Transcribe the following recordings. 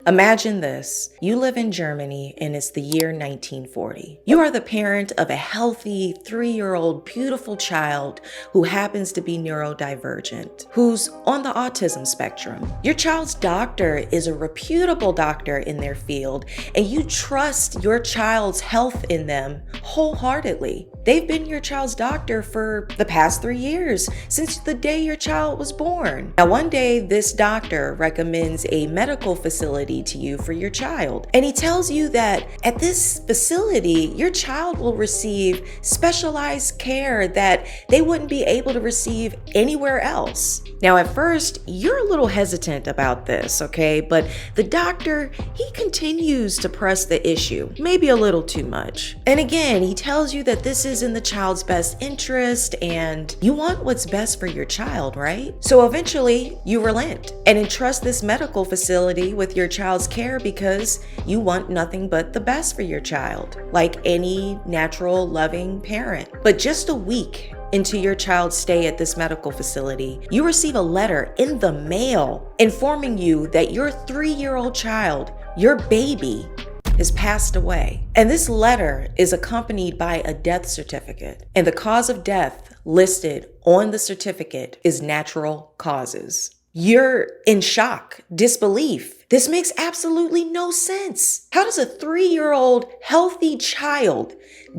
Imagine this. You live in Germany and it's the year 1940. You are the parent of a healthy 3-year-old beautiful child who happens to be neurodivergent, who's on the autism spectrum. Your child's doctor is a reputable doctor in their field, and you trust your child's health in them wholeheartedly. They've been your child's doctor for the past 3 years, since the day your child was born. Now, one day, this doctor recommends a medical facility to you for your child. And he tells you that at this facility, your child will receive specialized care that they wouldn't be able to receive anywhere else. Now, at first, you're a little hesitant about this, okay? But the doctor, he continues to press the issue, maybe a little too much. And again, he tells you that this is in the child's best interest and you want what's best for your child, right? So eventually, you relent and entrust this medical facility with your child's care because you want nothing but the best for your child, like any natural, loving parent. But just a week into your child's stay at this medical facility, you receive a letter in the mail informing you that your 3-year-old child, your baby, has passed away. And this letter is accompanied by a death certificate. And the cause of death listed on the certificate is natural causes. You're in shock, disbelief. This makes absolutely no sense. How does a 3-year-old healthy child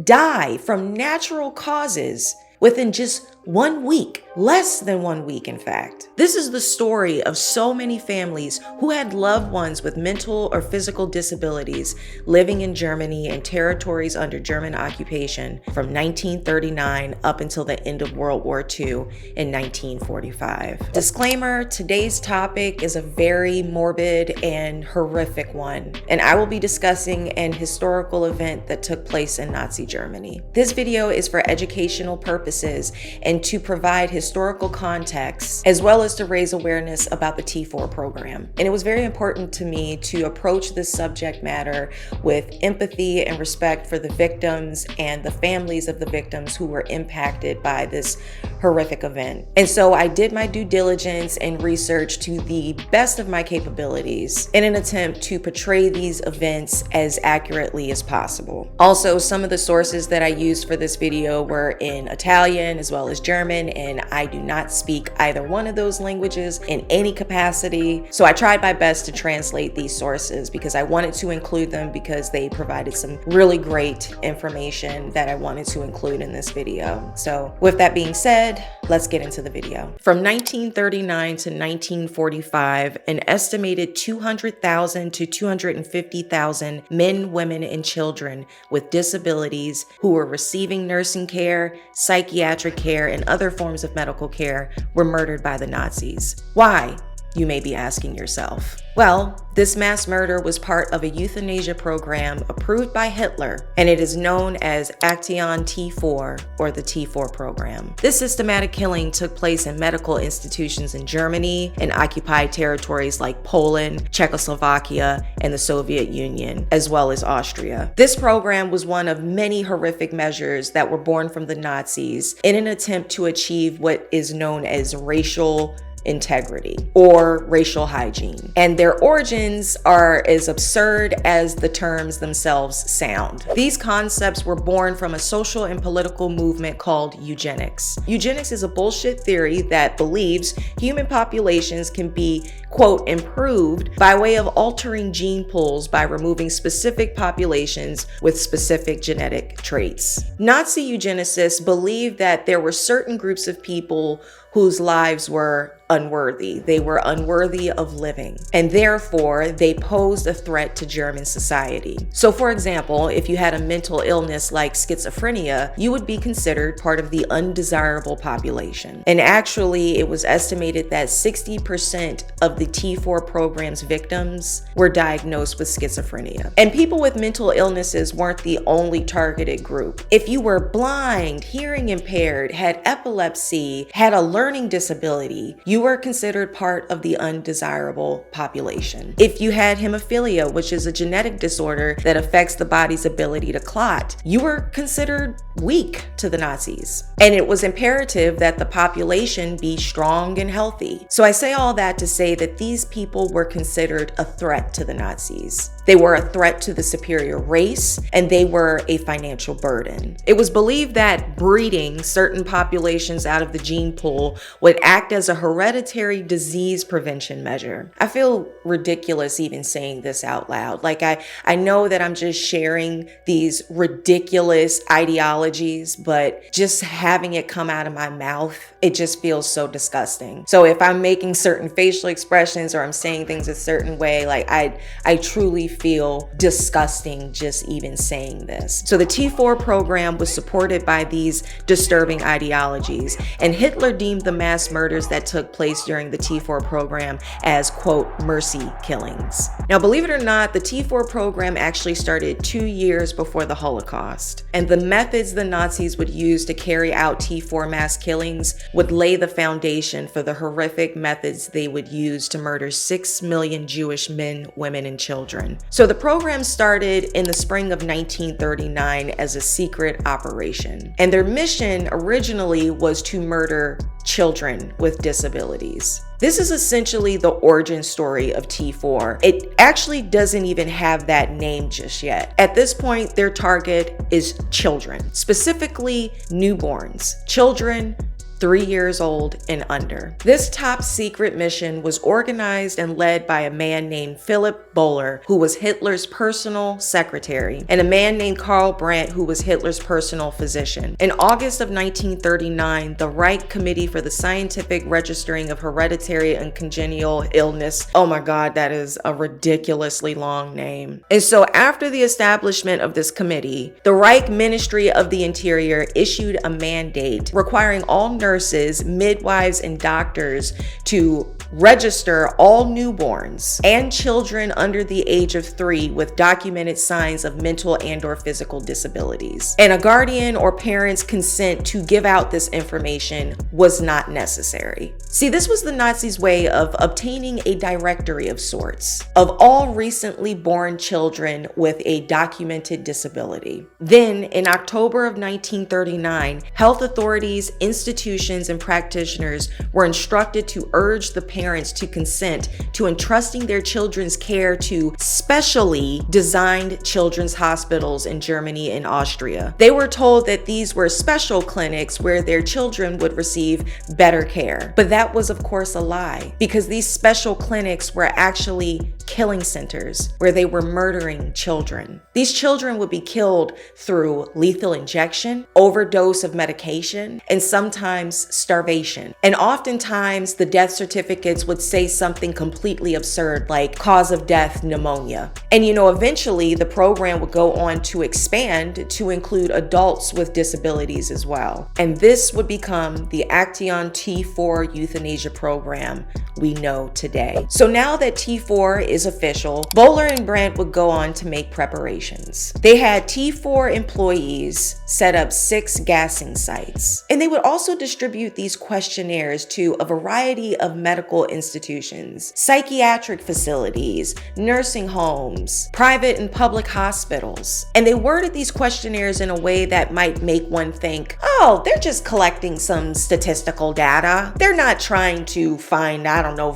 die from natural causes within just 1 week, less than 1 week, in fact? This is the story of so many families who had loved ones with mental or physical disabilities living in Germany and territories under German occupation from 1939 up until the end of World War II in 1945. Disclaimer, today's topic is a very morbid and horrific one, and I will be discussing an historical event that took place in Nazi Germany. This video is for educational purposes and to provide historical context, as well as to raise awareness about the T4 program. And it was very important to me to approach this subject matter with empathy and respect for the victims and the families of the victims who were impacted by this horrific event. And so I did my due diligence and research to the best of my capabilities in an attempt to portray these events as accurately as possible. Also, some of the sources that I used for this video were in Italian as well as German, and I do not speak either one of those languages in any capacity. So I tried my best to translate these sources because I wanted to include them because they provided some really great information that I wanted to include in this video. So with that being said, let's get into the video. From 1939 to 1945, an estimated 200,000 to 250,000 men, women, and children with disabilities who were receiving nursing care, psychiatric care, and other forms of medical care were murdered by the Nazis. Why? You may be asking yourself. Well, this mass murder was part of a euthanasia program approved by Hitler, and it is known as Aktion T4, or the T4 program. This systematic killing took place in medical institutions in Germany and occupied territories like Poland, Czechoslovakia, and the Soviet Union, as well as Austria. This program was one of many horrific measures that were born from the Nazis in an attempt to achieve what is known as racial integrity or racial hygiene. And their origins are as absurd as the terms themselves sound. These concepts were born from a social and political movement called eugenics. Eugenics is a bullshit theory that believes human populations can be, quote, improved by way of altering gene pools by removing specific populations with specific genetic traits. Nazi eugenicists believed that there were certain groups of people whose lives were unworthy. They were unworthy of living, and therefore they posed a threat to German society. So for example, if you had a mental illness like schizophrenia, you would be considered part of the undesirable population. And actually, it was estimated that 60% of the T4 program's victims were diagnosed with schizophrenia. And people with mental illnesses weren't the only targeted group. If you were blind, hearing impaired, had epilepsy, had a learning disability, you you were considered part of the undesirable population. If you had hemophilia, which is a genetic disorder that affects the body's ability to clot, you were considered weak to the Nazis. And it was imperative that the population be strong and healthy. So I say all that to say that these people were considered a threat to the Nazis. They were a threat to the superior race, and they were a financial burden. It was believed that breeding certain populations out of the gene pool would act as a hereditary disease prevention measure. I feel ridiculous even saying this out loud. Like I know that I'm just sharing these ridiculous ideologies, but just having it come out of my mouth, it just feels so disgusting. So if I'm making certain facial expressions or I'm saying things a certain way, like I truly feel disgusting just even saying this. So the T4 program was supported by these disturbing ideologies, and Hitler deemed the mass murders that took place during the T4 program as, quote, mercy killings. Now, believe it or not, the T4 program actually started 2 years before the Holocaust, and the methods the Nazis would use to carry out T4 mass killings would lay the foundation for the horrific methods they would use to murder 6 million Jewish men, women, and children. So the program started in the spring of 1939 as a secret operation, and their mission originally was to murder children with disabilities. This is essentially the origin story of T4. It actually doesn't even have that name just yet. At this point, their target is children, specifically newborns, children 3 years old and under. This top secret mission was organized and led by a man named Philip Bohler, who was Hitler's personal secretary, and a man named Karl Brandt, who was Hitler's personal physician. In August of 1939, the Reich Committee for the Scientific Registering of Hereditary and Congenital Illness, oh my God, that is a ridiculously long name. And so after the establishment of this committee, the Reich Ministry of the Interior issued a mandate requiring all nurses, midwives, and doctors to register all newborns and children under the age of 3 with documented signs of mental and/or physical disabilities. And a guardian or parent's consent to give out this information was not necessary. See, this was the Nazis' way of obtaining a directory of sorts of all recently born children with a documented disability. Then, in October of 1939, health authorities, institutions, and practitioners were instructed to urge the parents to consent to entrusting their children's care to specially designed children's hospitals in Germany and Austria. They were told that these were special clinics where their children would receive better care. But that was, of course, a lie, because these special clinics were actually killing centers where they were murdering children. These children would be killed through lethal injection, overdose of medication, and sometimes starvation. And oftentimes the death certificates would say something completely absurd like cause of death, pneumonia. And eventually the program would go on to expand to include adults with disabilities as well. And this would become the Aktion T4 euthanasia program we know today. So now that T4 is official, Bohler and Brandt would go on to make preparations. They had T4 employees set up 6 gassing sites, and they would also distribute these questionnaires to a variety of medical institutions, psychiatric facilities, nursing homes, private and public hospitals. And they worded these questionnaires in a way that might make one think, oh, they're just collecting some statistical data. They're not trying to find,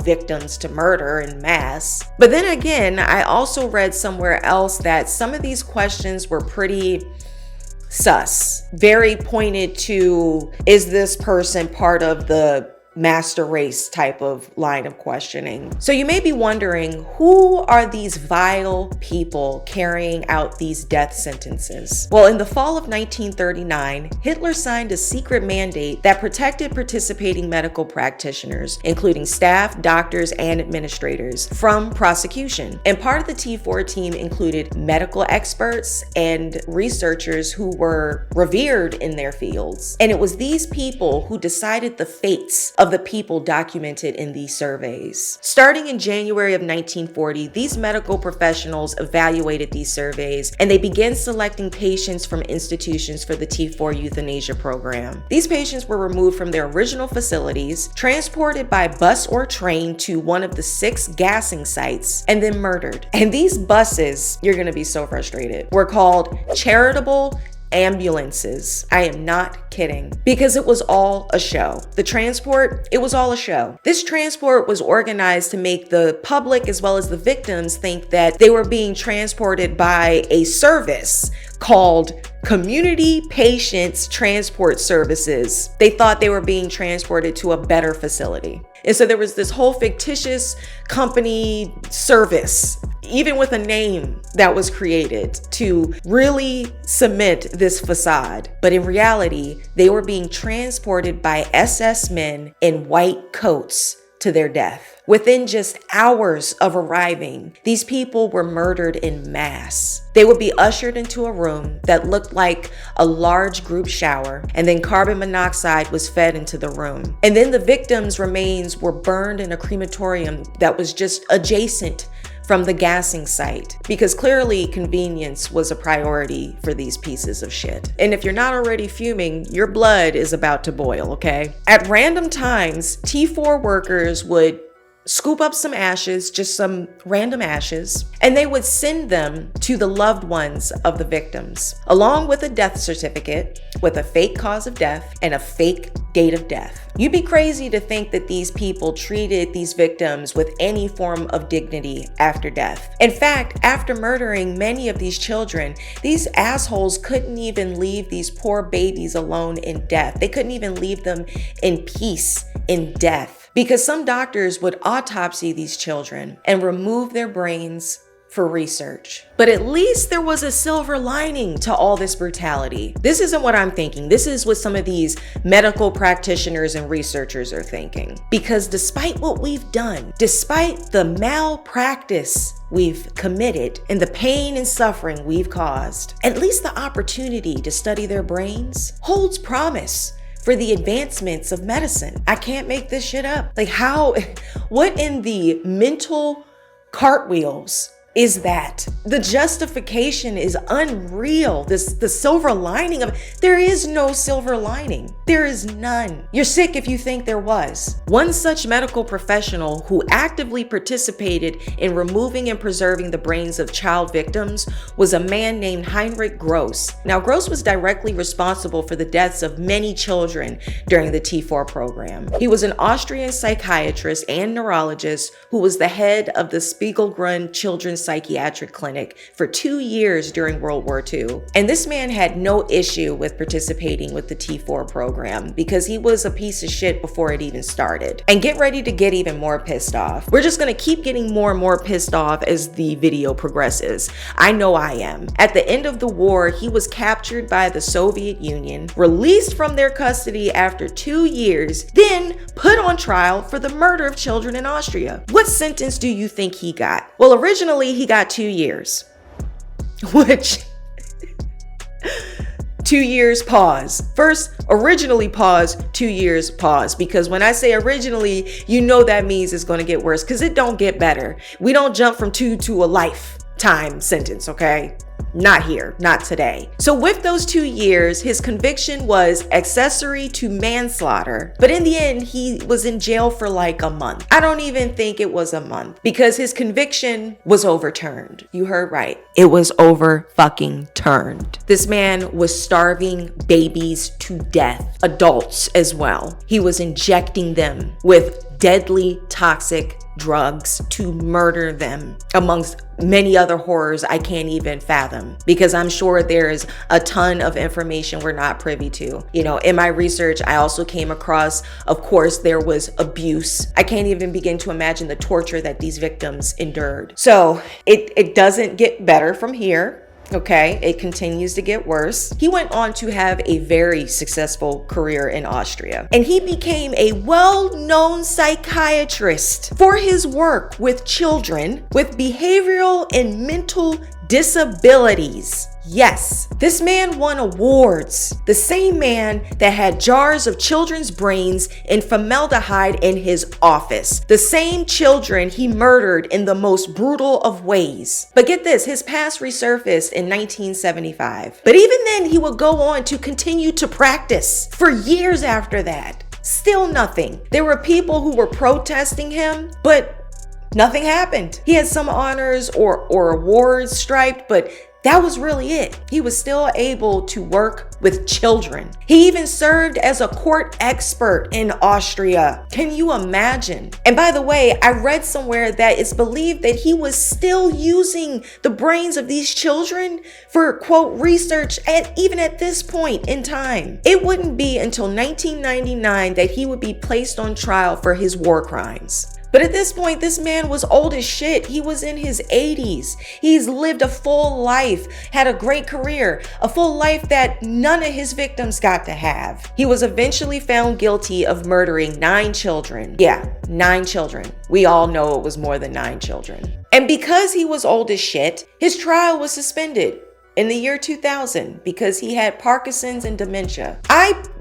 victims to murder in mass. But then again, I also read somewhere else that some of these questions were pretty sus, very pointed to, is this person part of the master race type of line of questioning. So you may be wondering, who are these vile people carrying out these death sentences? Well, in the fall of 1939, Hitler signed a secret mandate that protected participating medical practitioners, including staff, doctors, and administrators, from prosecution. And part of the T4 team included medical experts and researchers who were revered in their fields. And it was these people who decided the fates of the people documented in these surveys. Starting in January of 1940, these medical professionals evaluated these surveys and they began selecting patients from institutions for the T4 euthanasia program. These patients were removed from their original facilities, transported by bus or train to one of the 6 gassing sites, and then murdered. And these buses, you're gonna be so frustrated, were called charitable ambulances. I am not kidding, because it was all a show. The transport, it was all a show. This transport was organized to make the public as well as the victims think that they were being transported by a service called Community Patients Transport Services. They thought they were being transported to a better facility. And so there was this whole fictitious company service, even with a name that was created to really cement this facade. But in reality, they were being transported by SS men in white coats to their death. Within just hours of arriving, these people were murdered in mass. They would be ushered into a room that looked like a large group shower, and then carbon monoxide was fed into the room. And then the victims' remains were burned in a crematorium that was just adjacent from the gassing site, because clearly convenience was a priority for these pieces of shit. And if you're not already fuming, your blood is about to boil, okay? At random times, T4 workers would scoop up some ashes, just some random ashes, and they would send them to the loved ones of the victims, along with a death certificate with a fake cause of death and a fake date of death. You'd be crazy to think that these people treated these victims with any form of dignity after death. In fact, after murdering many of these children, these assholes couldn't even leave these poor babies alone in death. They couldn't even leave them in peace in death, because some doctors would autopsy these children and remove their brains for research. But at least there was a silver lining to all this brutality. This isn't what I'm thinking. This is what some of these medical practitioners and researchers are thinking. Because despite what we've done, despite the malpractice we've committed and the pain and suffering we've caused, at least the opportunity to study their brains holds promise for the advancements of medicine. I can't make this shit up. Like what in the mental cartwheels is that? The justification is unreal. The silver lining of there is no silver lining. There is none. You're sick if you think there was. One such medical professional who actively participated in removing and preserving the brains of child victims was a man named Heinrich Gross. Now, Gross was directly responsible for the deaths of many children during the T4 program. He was an Austrian psychiatrist and neurologist who was the head of the Spiegelgrund Children's Psychiatric Clinic for 2 years during World War II. And this man had no issue with participating with the T4 program because he was a piece of shit before it even started. And get ready to get even more pissed off. We're just gonna keep getting more and more pissed off as the video progresses. I know I am. At the end of the war, he was captured by the Soviet Union, released from their custody after 2 years, then put on trial for the murder of children in Austria. What sentence do you think he got? Well, originally he got 2 years, which 2 years pause. First, originally pause, 2 years pause, because when I say originally, you know that means it's going to get worse, because it don't get better. We don't jump from 2 to a lifetime sentence, okay? Not here, not today. So with those 2 years, his conviction was accessory to manslaughter. But in the end, he was in jail for like a month. I don't even think it was a month because his conviction was overturned. You heard right. It was over fucking turned. This man was starving babies to death, adults as well. He was injecting them with deadly toxic drugs to murder them, amongst many other horrors I can't even fathom, because I'm sure there is a ton of information we're not privy to. You know, in my research, I also came across, of course, there was abuse. I can't even begin to imagine the torture that these victims endured. So it doesn't get better from here. Okay, it continues to get worse. He went on to have a very successful career in Austria, and he became a well-known psychiatrist for his work with children with behavioral and mental disabilities. Yes, this man won awards. The same man that had jars of children's brains and formaldehyde in his office. The same children he murdered in the most brutal of ways. But get this, his past resurfaced in 1975. But even then, he would go on to continue to practice for years after that. Still nothing. There were people who were protesting him, but nothing happened. He had some honors or awards striped, but that was really it. He was still able to work with children. He even served as a court expert in Austria. Can you imagine? And by the way, I read somewhere that it's believed that he was still using the brains of these children for, quote, research even at this point in time. It wouldn't be until 1999 that he would be placed on trial for his war crimes. But at this point, this man was old as shit. He was in his 80s. He's lived a full life, had a great career, a full life that none of his victims got to have. He was eventually found guilty of murdering 9 children. Yeah, 9 children. We all know it was more than 9 children. And because he was old as shit, his trial was suspended in the year 2000 because he had Parkinson's and dementia.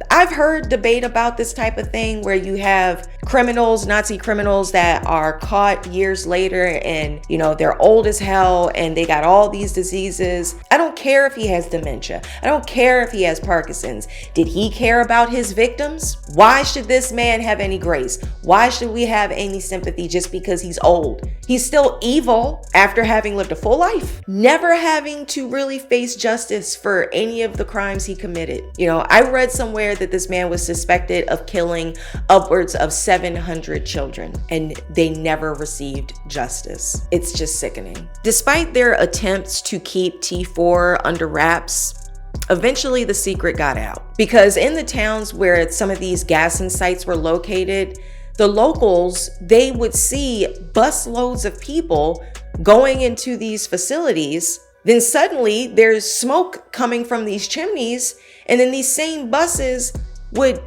I've heard debate about this type of thing where you have criminals, Nazi criminals that are caught years later and, they're old as hell and they got all these diseases. I don't care if he has dementia. I don't care if he has Parkinson's. Did he care about his victims? Why should this man have any grace? Why should we have any sympathy just because he's old? He's still evil after having lived a full life, never having to really face justice for any of the crimes he committed. I read somewhere that this man was suspected of killing upwards of 700 children and they never received justice. It's just sickening. Despite their attempts to keep T4 under wraps, eventually the secret got out because in the towns where some of these gassing sites were located, the locals, they would see busloads of people going into these facilities. Then suddenly there's smoke coming from these chimneys, and then these same buses would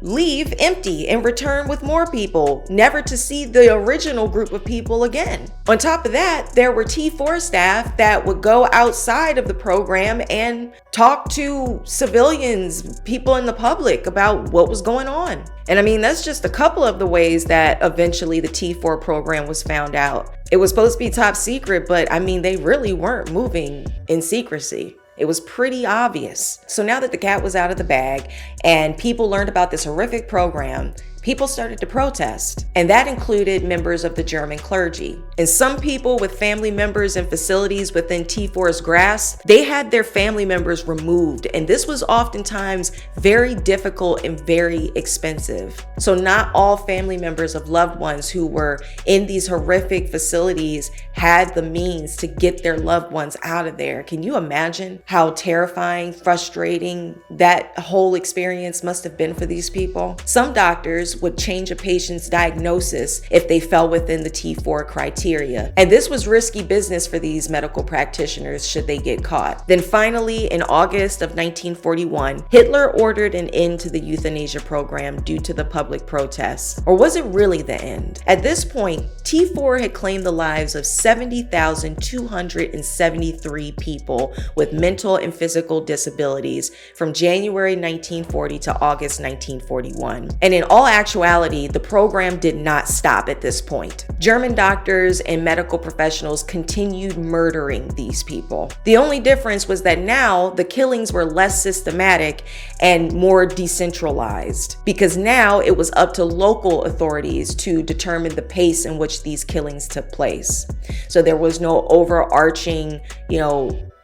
leave empty and return with more people, never to see the original group of people again. On top of that, there were T4 staff that would go outside of the program and talk to civilians, people in the public about what was going on. And that's just a couple of the ways that eventually the T4 program was found out. It was supposed to be top secret, but they really weren't moving in secrecy. It was pretty obvious. So now that the cat was out of the bag and people learned about this horrific program, people started to protest, and that included members of the German clergy. And some people with family members in facilities within T4's grasp, they had their family members removed, and this was oftentimes very difficult and very expensive. So not all family members of loved ones who were in these horrific facilities had the means to get their loved ones out of there. Can you imagine how terrifying, frustrating that whole experience must have been for these people? Some doctors would change a patient's diagnosis if they fell within the T4 criteria. And this was risky business for these medical practitioners should they get caught. Then finally, in August of 1941, Hitler ordered an end to the euthanasia program due to the public protests. Or was it really the end? At this point, T4 had claimed the lives of 70,273 people with mental and physical disabilities from January 1940 to August 1941. And in all actuality, the program did not stop at this point. German doctors and medical professionals continued murdering these people. The only difference was that now the killings were less systematic and more decentralized, because now it was up to local authorities to determine the pace in which these killings took place. So there was no overarching,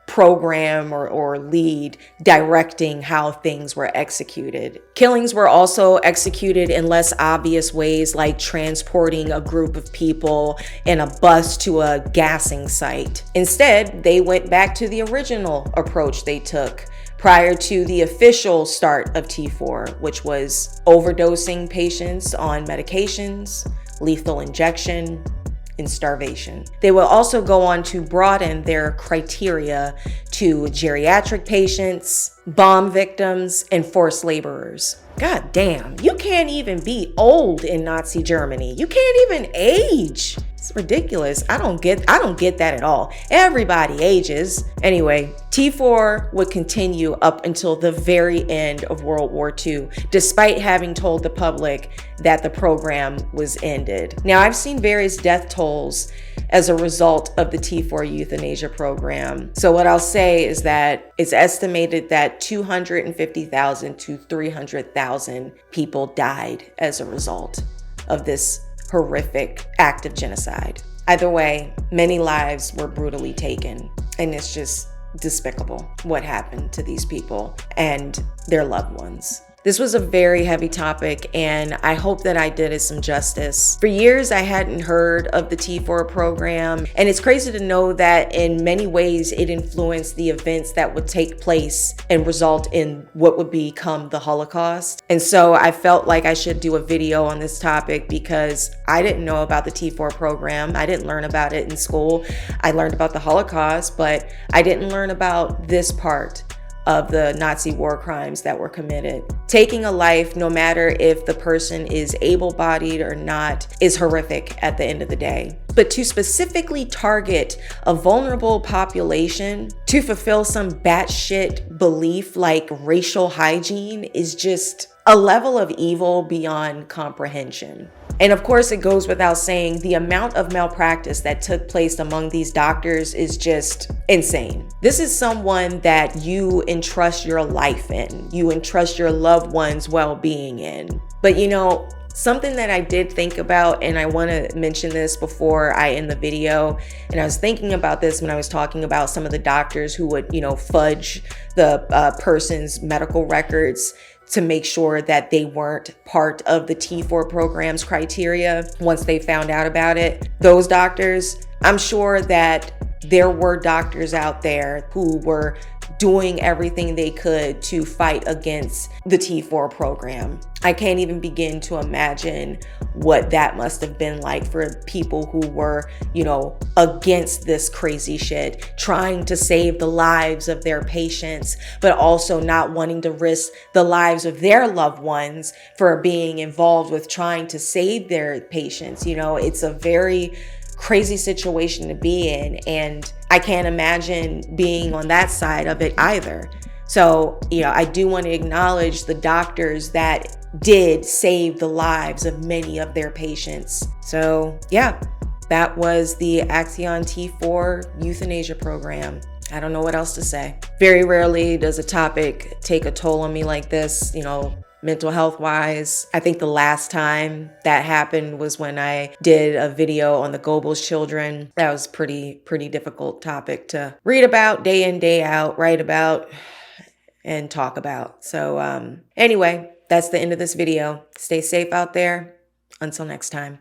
program or lead directing how things were executed. Killings were also executed in less obvious ways, like transporting a group of people in a bus to a gassing site. Instead, they went back to the original approach they took prior to the official start of T4, which was overdosing patients on medications, lethal injection, and starvation. They will also go on to broaden their criteria to geriatric patients, bomb victims, and forced laborers. God damn, you can't even be old in Nazi Germany. You can't even age. It's It's ridiculous. I don't get that at all. Everybody ages. Anyway, T4 would continue up until the very end of World War II, despite having told the public that the program was ended. Now, I've seen various death tolls as a result of the T4 euthanasia program. So what I'll say is that it's estimated that 250,000 to 300,000 people died as a result of this horrific act of genocide. Either way, many lives were brutally taken, and it's just despicable what happened to these people and their loved ones. This was a very heavy topic, and I hope that I did it some justice. For years, I hadn't heard of the T4 program, and it's crazy to know that in many ways it influenced the events that would take place and result in what would become the Holocaust. And so I felt like I should do a video on this topic because I didn't know about the T4 program. I didn't learn about it in school. I learned about the Holocaust, but I didn't learn about this part of the Nazi war crimes that were committed. Taking a life, no matter if the person is able-bodied or not, is horrific at the end of the day. But to specifically target a vulnerable population to fulfill some batshit belief like racial hygiene is just a level of evil beyond comprehension. And of course, it goes without saying, the amount of malpractice that took place among these doctors is just insane. This is someone that you entrust your life in, you entrust your loved one's well-being in. But you know, something that I did think about, and I want to mention this before I end the video, and I was thinking about this when I was talking about some of the doctors who would, fudge the person's medical records to make sure that they weren't part of the T4 program's criteria once they found out about it. Those doctors, I'm sure that there were doctors out there who were doing everything they could to fight against the T4 program. I can't even begin to imagine what that must have been like for people who were, against this crazy shit, trying to save the lives of their patients, but also not wanting to risk the lives of their loved ones for being involved with trying to save their patients. It's a very crazy situation to be in, and I can't imagine being on that side of it either. So, I do want to acknowledge the doctors that did save the lives of many of their patients. So yeah, that was the Aktion T4 euthanasia program. I don't know what else to say. Very rarely does a topic take a toll on me like this, mental health wise. I think the last time that happened was when I did a video on the Goebbels children. That was pretty difficult topic to read about day in, day out, write about, and talk about. So anyway, that's the end of this video. Stay safe out there. Until next time.